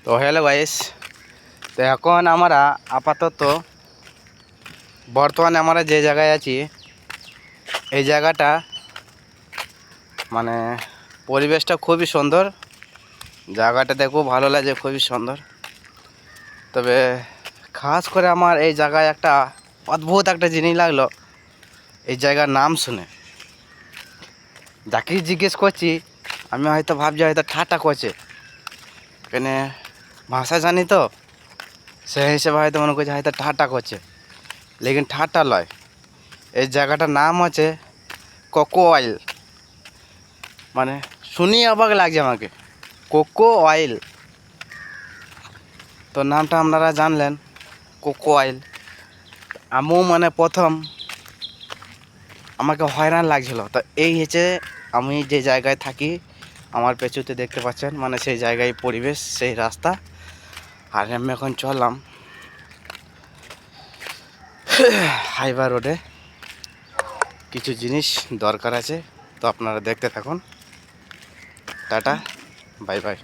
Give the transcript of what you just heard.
তো hello guys, তো এখন আমরা আপাতত বর্তমানে আমরা যে জায়গায় আছি এই জায়গাটা মানে পরিবেশটা খুবই সুন্দর। জায়গাটা দেখো ভালো লাগে, খুবই সুন্দর। তবে খাস করে আমার এই জায়গায় একটা অদ্ভুত একটা জিনিস লাগলো। এই জায়গার নাম শুনে যাকে জিজ্ঞেস করছি আমি হয়তো ভাবছি হয়তো ঠাট্টা করছে, কেন ভাষা জানি তো সেই হিসেবে হয়তো মনে করছে হয়তো ঠাট্টা করছে, লেকিন ঠাট্টা লয়। এই জায়গাটার নাম হচ্ছে কোকো অয়েল। মানে শুনি অবাক লাগছে আমাকে, কোকো অয়েল। তো নামটা আপনারা জানলেন, কোকো অয়েল। আমিও মানে প্রথম আমাকে হয়রান লাগছিল। তো এই হচ্ছে আমি যে জায়গায় থাকি, আমার পেছুতে দেখতে পাচ্ছেন, মানে সেই জায়গায় পরিবেশ, সেই রাস্তা। আর আমি এখন চললাম হাইওয়ে রোডে, কিছু জিনিস দরকার আছে। তো আপনারা দেখতে থাকুন। Tata, bye bye.